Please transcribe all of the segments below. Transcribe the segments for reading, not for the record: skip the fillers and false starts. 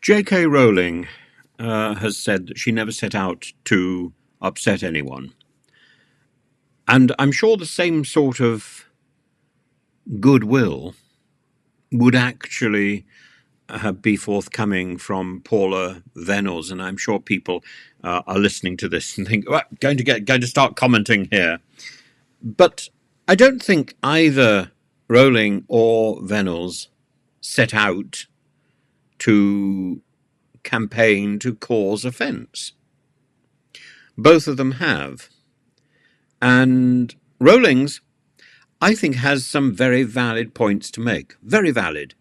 J.K. Rowling has said that she never set out to upset anyone. And I'm sure the same sort of goodwill would actually be forthcoming from Paula Venables, and I'm sure people are listening to this and think, well, going to start commenting here. But I don't think either Rowling or Venables set out to campaign to cause offence. Both of them have. And Rowling's, I think, has some very valid points to make. Very valid.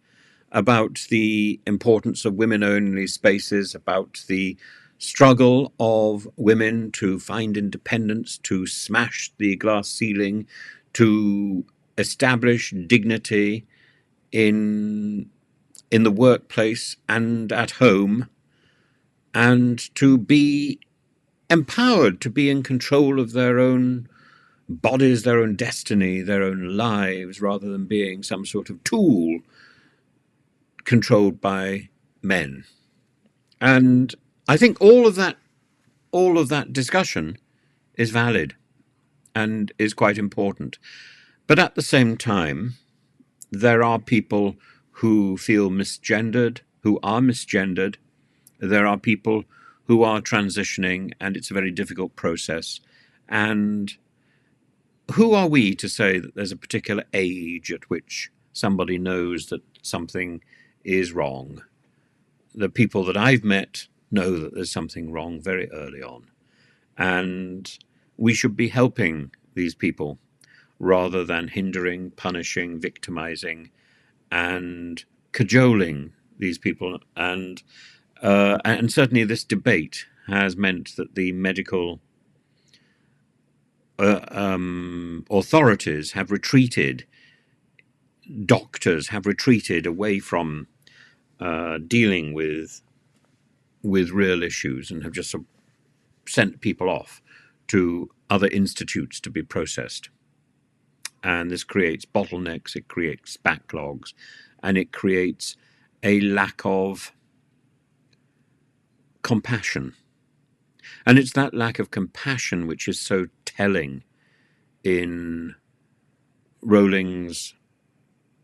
About the importance of women-only spaces, about the struggle of women to find independence, to smash the glass ceiling, to establish dignity in the workplace and at home, and to be empowered, to be in control of their own bodies, their own destiny, their own lives, rather than being some sort of tool controlled by men. And I think all of that discussion is valid and is quite important. But at the same time, there are people who feel misgendered, who are misgendered. There are people who are transitioning, and it's a very difficult process. And who are we to say that there's a particular age at which somebody knows that something is wrong? The people that I've met know that there's something wrong very early on. And we should be helping these people rather than hindering, punishing, victimizing, and cajoling these people. And certainly this debate has meant that the medical authorities have retreated, doctors have retreated away from dealing with real issues and have just sort of sent people off to other institutes to be processed. And this creates bottlenecks, it creates backlogs, and it creates a lack of compassion. And it's that lack of compassion which is so telling in Rowling's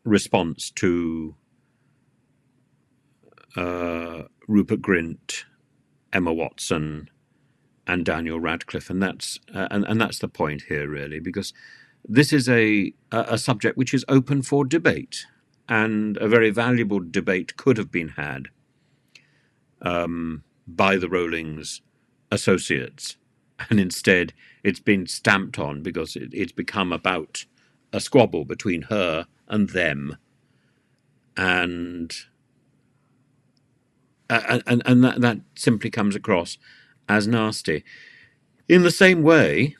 response to Rupert Grint, Emma Watson, and Daniel Radcliffe, and that's the point here, really, because this is a subject which is open for debate, and a very valuable debate could have been had by the Rowling's associates, and instead it's been stamped on because it's become about a squabble between her and them, and that simply comes across as nasty. In the same way,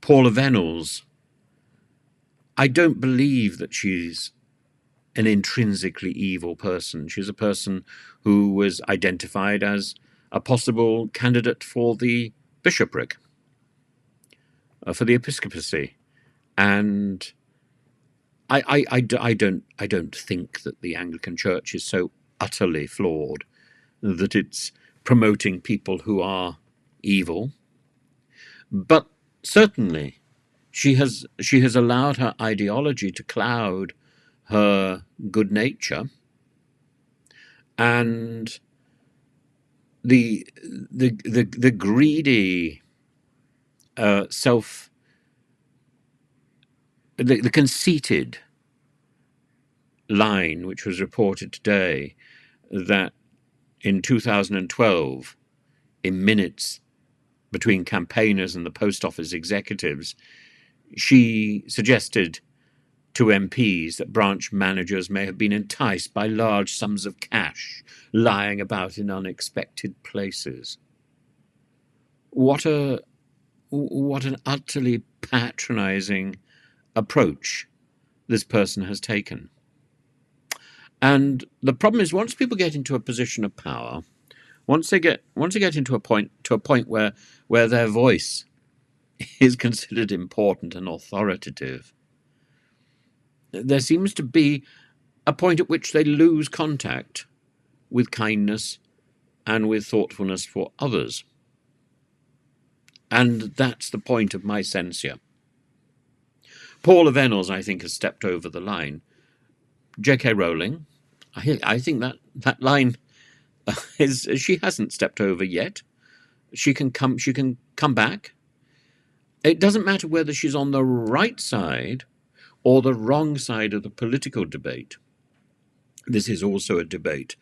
Paula Venables, I don't believe that she's an intrinsically evil person. She's a person who was identified as a possible candidate for the bishopric, for the episcopacy, and I don't think that the Anglican Church is so utterly flawed that it's promoting people who are evil. But certainly she has allowed her ideology to cloud her good nature, and the greedy the conceited line which was reported today, that in 2012, in minutes between campaigners and the post office executives, she suggested to MPs that branch managers may have been enticed by large sums of cash lying about in unexpected places. What an utterly patronizing approach this person has taken. And the problem is, once people get into a position of power, once they get into a point where their voice is considered important and authoritative, there seems to be a point at which they lose contact with kindness and with thoughtfulness for others. And that's the point of my censure. Paula Venables, I think, has stepped over the line. J.K. Rowling, I think that line is, she hasn't stepped over yet. She can come back. It doesn't matter whether she's on the right side or the wrong side of the political debate. This is also a debate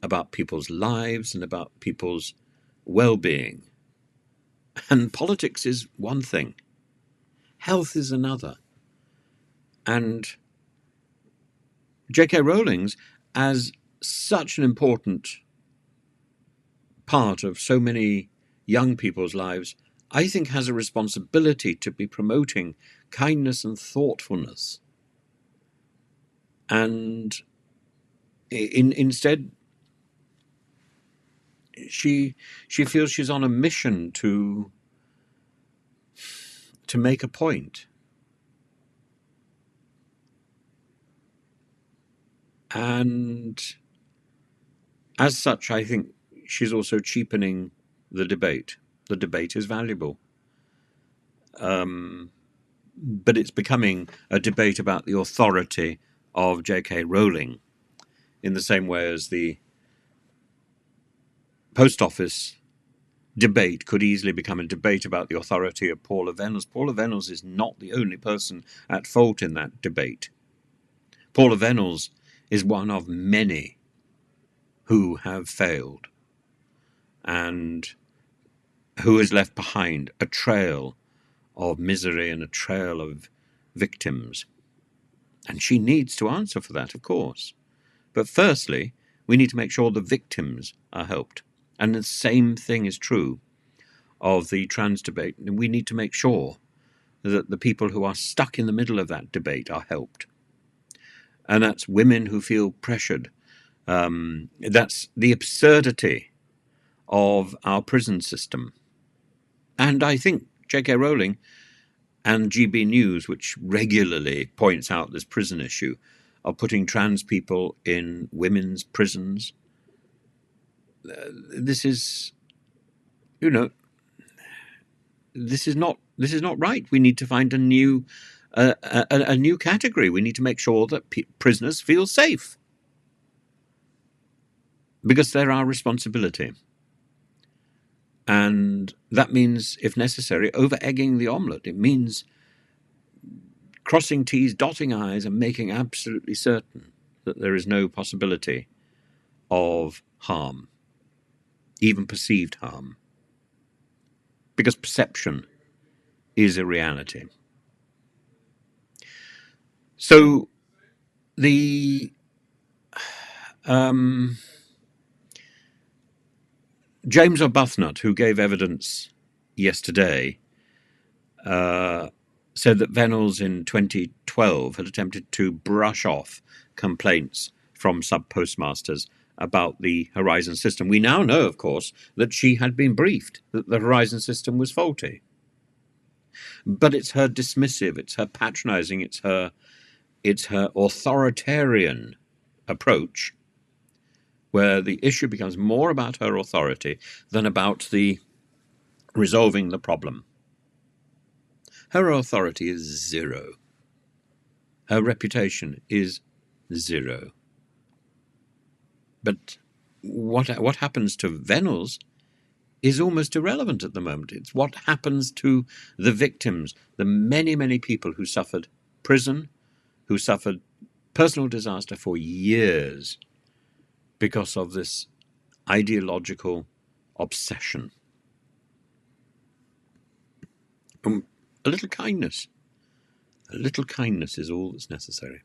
about people's lives and about people's well-being. And politics is one thing. Health is another. And J.K. Rowling's, as such an important part of so many young people's lives, I think has a responsibility to be promoting kindness and thoughtfulness. And instead, she feels she's on a mission to make a point. And as such, I think she's also cheapening the debate. The debate is valuable. But it's becoming a debate about the authority of J.K. Rowling, in the same way as the post office debate could easily become a debate about the authority of Paula Venables. Paula Venables is not the only person at fault in that debate. Paula Venables is one of many who have failed and who has left behind a trail of misery and a trail of victims. And she needs to answer for that, of course. But firstly, we need to make sure the victims are helped. And the same thing is true of the trans debate. We need to make sure that the people who are stuck in the middle of that debate are helped. And that's women who feel pressured. That's the absurdity of our prison system. And I think J.K. Rowling and GB News, which regularly points out this prison issue, are putting trans people in women's prisons. This is, this is not right. We need to find a new category. We need to make sure that prisoners feel safe, because they're our responsibility. And that means, if necessary, over-egging the omelette. It means crossing T's, dotting I's, and making absolutely certain that there is no possibility of harm, even perceived harm, because perception is a reality. So the James Arbuthnot, who gave evidence yesterday, said that Venables in 2012 had attempted to brush off complaints from sub-postmasters about the Horizon system. We now know, of course, that she had been briefed that the Horizon system was faulty. But it's her dismissive, it's her patronizing, it's her authoritarian approach, where the issue becomes more about her authority than about the resolving the problem. Her authority is zero. Her reputation is zero. But what happens to Venables is almost irrelevant at the moment. It's what happens to the victims, the many, many people who suffered prison, who suffered personal disaster for years because of this ideological obsession. A little kindness is all that's necessary.